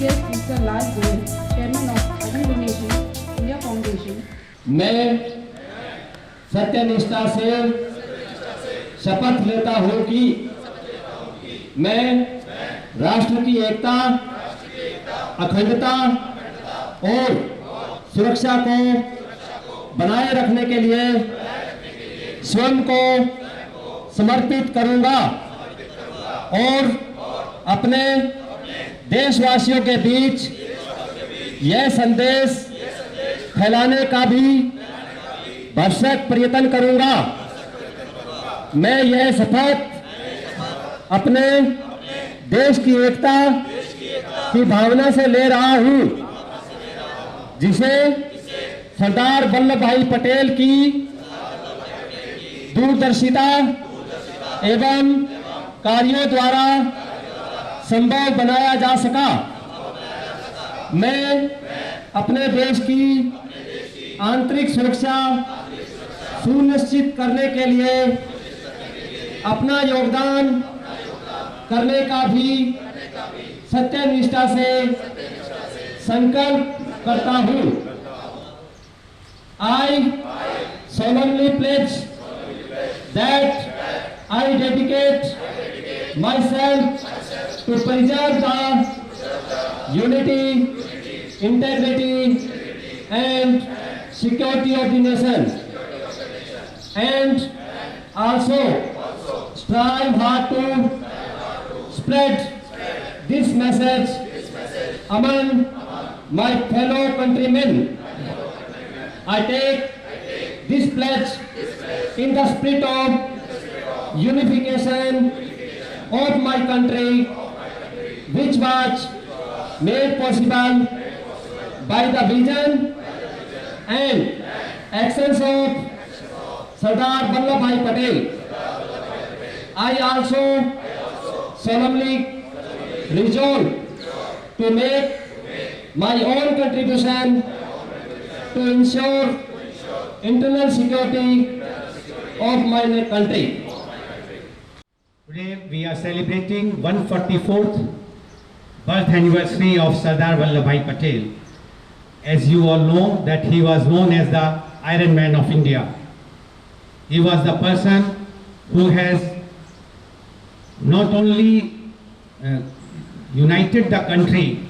guest Mr. Lal Goyal, Chairman of Organ Donation India Foundation. मैं सत्यनिष्ठा से शपथ लेता हूँ कि मैं राष्ट्र की एकता, अखंडता और सुरक्षा को बनाए रखने के लिए स्वयं को समर्पित करूंगा और अपने देशवासियों के बीच यह संदेश फैलाने का भी भरसक प्रयत्न करूंगा। मैं यह शपथ अपने देश की एकता की भावना से ले रहा हूं, जिसे सरदार वल्लभ भाई पटेल की दूरदर्शिता एवं कार्यों द्वारा संभव बनाया जा सका। मैं अपने देश की आंतरिक सुरक्षा सुनिश्चित करने के लिए अपना योगदान करने का भी सत्यनिष्ठा से संकल्प करता हूं। I solemnly pledge that I dedicate myself to preserve the unity, integrity, and security of the nation, and also strive hard to spread this message among my fellow countrymen. I take this pledge in the spirit of unification of my country, which was made possible by the vision and actions of Sardar Vallabh Bhai Patel. I also solemnly resolve to make my own contribution to ensure internal security of my country. Today we are celebrating 144th birth anniversary of Sardar Vallabh Bhai Patel. As you all know that he was known as the Iron Man of India. He was the person who has not only united the country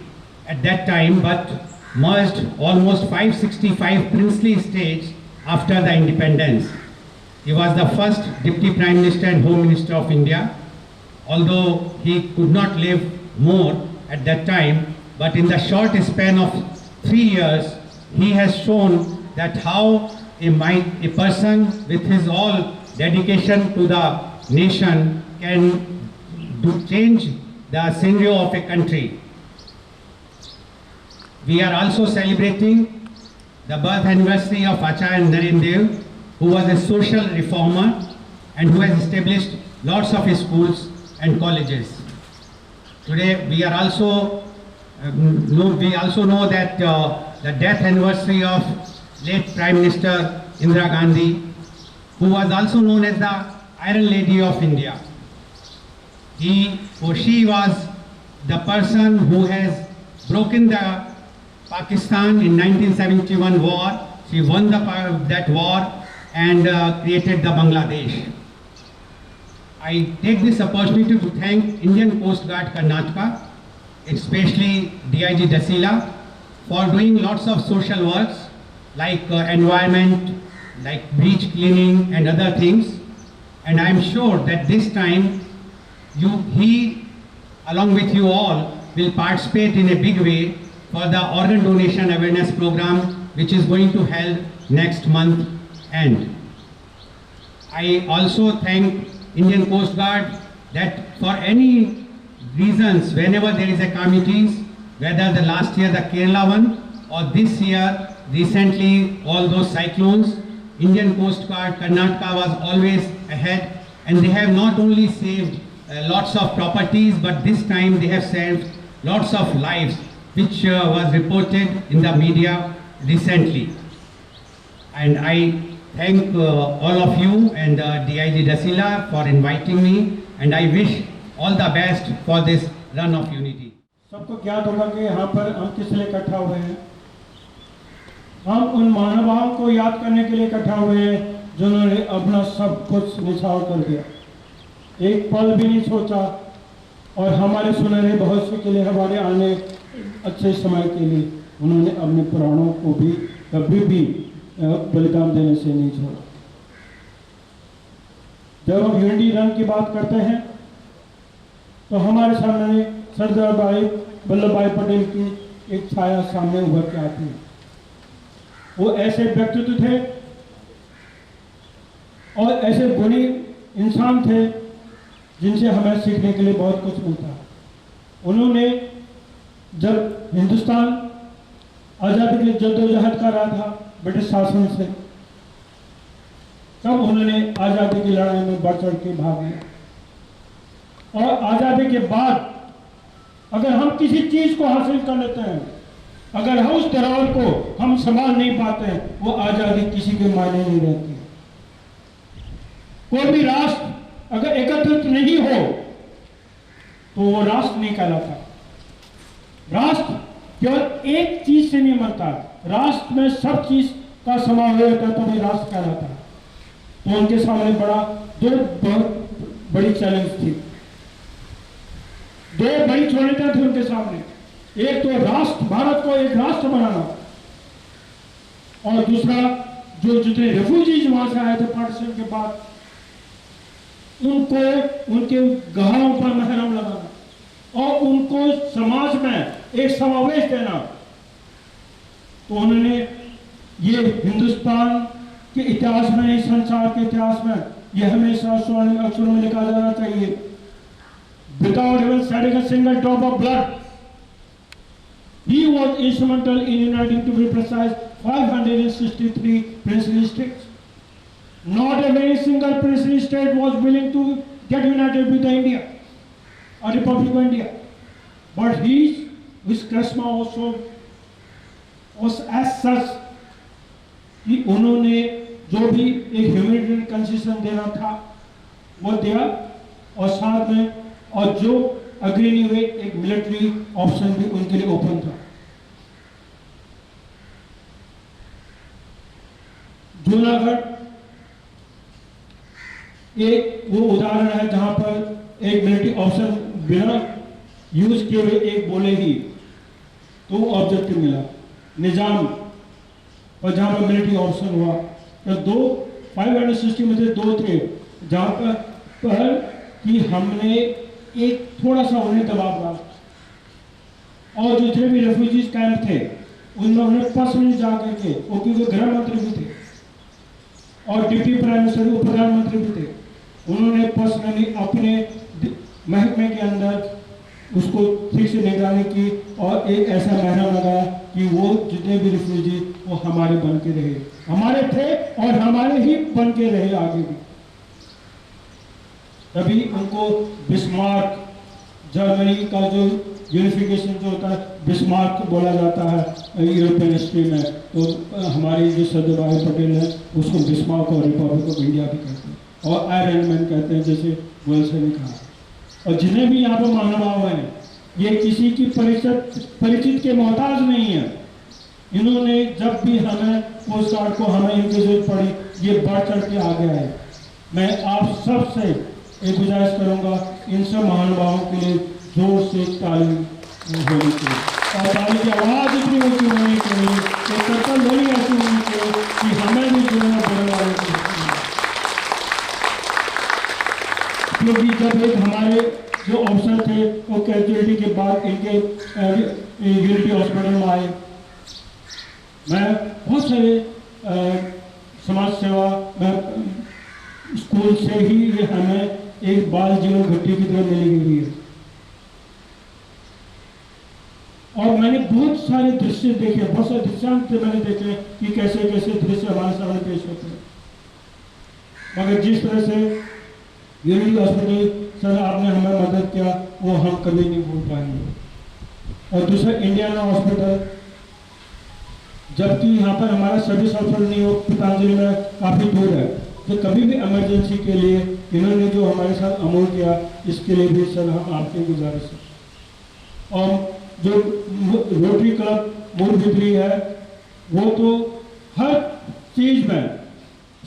at that time but merged almost 565 princely states after the independence. He was the first Deputy Prime Minister and Home Minister of India, although he could not live more at that time, but in the short span of 3 years, he has shown that how a person with his all dedication to the nation can change the scenario of a country. We are also celebrating the birth anniversary of Acharya Narendra Dev, who was a social reformer and who has established lots of schools and colleges. Today we are also know that the death anniversary of late Prime Minister Indira Gandhi, who was also known as the Iron Lady of India. He or she was the person who has broken the Pakistan in 1971 war. She won that war and created the Bangladesh. I take this opportunity to thank Indian Coast Guard Karnataka, especially DIG Dasila, for doing lots of social works like environment, like beach cleaning and other things. And I am sure that this time he along with you all will participate in a big way for the organ donation awareness program which is going to held next month end. I also thank Indian Coast Guard that for any reasons, whenever there is a committees, whether the last year the Kerala one or this year recently all those cyclones, Indian Coast Guard Karnataka was always ahead, and they have not only saved lots of properties, but this time they have saved lots of lives, which was reported in the media recently. And I thank all of you and DIG Dasila for inviting me, and I wish all the best for this run of unity. सबको ज्ञात होगा कि यहाँ पर हम किस लिए इकट्ठा हुए हैं। हम उन महानुभावों को याद करने के लिए इकट्ठा हुए हैं जिन्होंने अपना सब कुछ निछावर कर दिया, एक पल भी नहीं सोचा, और हमारे सुनहरे भविष्य के लिए, हमारे आने अच्छे समय के लिए उन्होंने अपने प्राणों को भी कभी भी बलिदान देने से नहीं छोड़ा। जब हम यूनिटी रन की बात करते हैं तो हमारे सामने सरदार वल्लभ भाई पटेल की एक छाया सामने उभर के आती है। वो ऐसे व्यक्तित्व थे और ऐसे गुणी इंसान थे जिनसे हमें सीखने के लिए बहुत कुछ मिलता है। उन्होंने जब हिंदुस्तान आज़ादी के लिए जद्दोजहद कर रहा था ब्रिटिश शासन से, तब उन्होंने आज़ादी की लड़ाई में बढ़ चढ़ के भाग लिया। और आज़ादी के बाद अगर हम किसी चीज को हासिल कर लेते हैं, अगर हम उस धरोहर को हम संभाल नहीं पाते हैं, वो आज़ादी किसी के मायने नहीं रहती। कोई भी राष्ट्र अगर एकत्रित नहीं हो तो वो राष्ट्र नहीं कहलाता। राष्ट्र केवल एक चीज से नहीं बनता, राष्ट्र में सब चीज का समावेश होता है तभी राष्ट्र कहलाता है। तो उनके सामने दो बहुत बड़ी चैलेंज थी, दो बड़ी चुनौतियां थी उनके सामने। एक तो राष्ट्र, भारत को एक राष्ट्र बनाना, और दूसरा जो जितने रेफ्यूजीज वहां से आए थे पार्टीशन के बाद, उनको उनके गहारों पर महरम लगाना और उनको समाज में एक समावेश देना। तो उन्होंने ये हिंदुस्तान के इतिहास में, इस संसार के इतिहास में ये हमेशा स्वर्ण अक्षरों में लिखा जाना चाहिए, without even shedding a single drop of blood, he was instrumental in uniting, to be precise, 563 princely states. Not a very single princely state was willing to get united with India, or Republic of India. But his charisma also was as such कि उन्होंने जो भी एक humanitarian concession देना था वो दिया, और साथ में और जो अग्री नहीं हुए एक मिलिट्री ऑप्शन भी उनके लिए ओपन था। जूनागढ़ एक वो उदाहरण है जहां पर एक मिलिट्री ऑप्शन बिना यूज किए हुए एक बोले ही तो ऑब्जेक्टिव मिला निजाम, और जहां पर मिलिट्री ऑप्शन हुआ तो 560 में से 2 थे जहां पर कि हमने एक थोड़ा सा उन्हें दबाव डाला, और जितने भी रेफ्यूजीज कैंप थे उनमें उन्हें पर्सनली जाकर के, क्योंकि वो गृह मंत्री भी थे और डिप्टी प्राइम मिनिस्टर उप प्रधानमंत्री भी थे, उन्होंने पर्सनली अपने महकमे के अंदर उसको ठीक से निगरानी की और एक ऐसा महरम लगाया कि वो जितने भी रिफ्यूजी वो हमारे बन के रहे, हमारे थे और हमारे ही बन के रहे आगे भी। तभी उनको बिस्मार्क, जर्मनी का जो यूनिफिकेशन जो होता है बिस्मार्क बोला जाता है यूरोपियन हिस्ट्री में, तो हमारे जो सरदार वल्लभ पटेल है उसको बिस्मार्क और रिपब्लिक ऑफ इंडिया भी कहते हैं, और आयरन मैन कहते हैं जैसे वेल्स ने कहा। और जिन्हें भी यहाँ पर महानुभाव हैं ये किसी की परिचित के मोहताज नहीं है। इन्होंने जब भी हमें पोस्ट कार्ड को हमें इनकी जरूरत पड़ी ये बढ़ चढ़ के आगे आए। मैं आप सब से एक गुजारिश करूंगा इन सब महानुभावों के लिए जोर से ताली होनी चाहिए, और ताली की आवाज इतनी ऊंची होनी चाहिए, एक सर्कल होनी ऐसी होनी चाहिए कि हमें भी जुड़ना पड़ने वाले, क्योंकि जब एक हमारे जो ऑफिसर थे वो कैजुअलिटी के बाद इनके यूनिटी हॉस्पिटल में आए। मैं बहुत सारे समाज सेवा में स्कूल से ही ये हमें एक बाल जीवन घट्टी की तरह मिली हुई है, और मैंने बहुत सारे दृश्य देखे, बहुत सारे दृश्यांत मैंने देखे कि कैसे कैसे दृश्य हमारे सामने पेश होते हैं। मगर जिस तरह से यूनिटी हॉस्पिटल सर आपने हमें मदद किया वो हम कभी नहीं भूल पाएंगे। और दूसरा इंडियन हॉस्पिटल, जबकि यहाँ पर हमारा सर्विस हॉस्पिटल नहीं हो, पतंजलि में काफ़ी दूर है, तो कभी भी इमरजेंसी के लिए इन्होंने जो हमारे साथ अमूल किया इसके लिए भी सर हम आपकी गुजारिश है। और जो रोटरी क्लब मूलबिद्री है, वो तो हर चीज में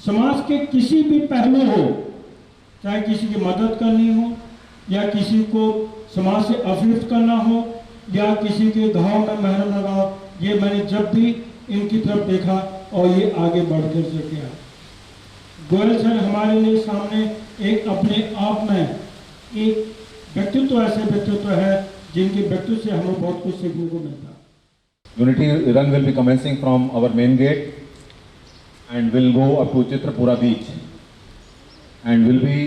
समाज के किसी भी पहलू हो, चाहे किसी की मदद करनी हो या किसी को समाज से अवरुद्ध करना हो या किसी के घाव में महरम लगाओ, ये मैंने जब भी इनकी तरफ देखा और ये आगे बढ़कर से किया। गोयल सर हमारे लिए सामने एक अपने आप में एक व्यक्तित्व, ऐसे व्यक्तित्व है जिनके व्यक्तित्व से हमें बहुत कुछ सीखने को मिलता है। Unity run will be commencing from our main gate and will go up to Chitrapura beach and will be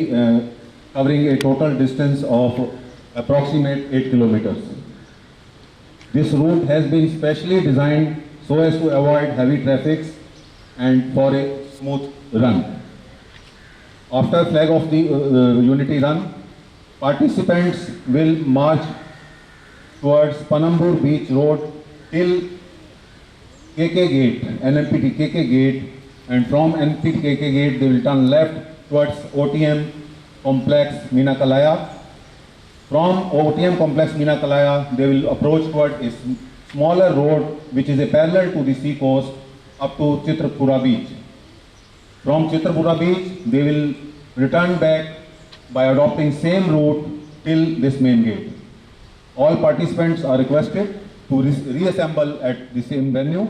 covering a total distance of approximate 8 kilometers. This route has been specially designed so as to avoid heavy traffic and for a smooth run. After flag of the Unity run, participants will march towards Panambur Beach Road till KK Gate, NMPT KK Gate, and from NMPT KK Gate they will turn left towards OTM Complex Minakalaya. From OTM Complex Minakalaya they will approach towards a smaller road which is a parallel to the sea coast up to Chitrapura Beach. From Chitrapura Beach they will return back by adopting same route till this main gate. All participants are requested to reassemble at the same venue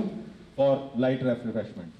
for light refreshment.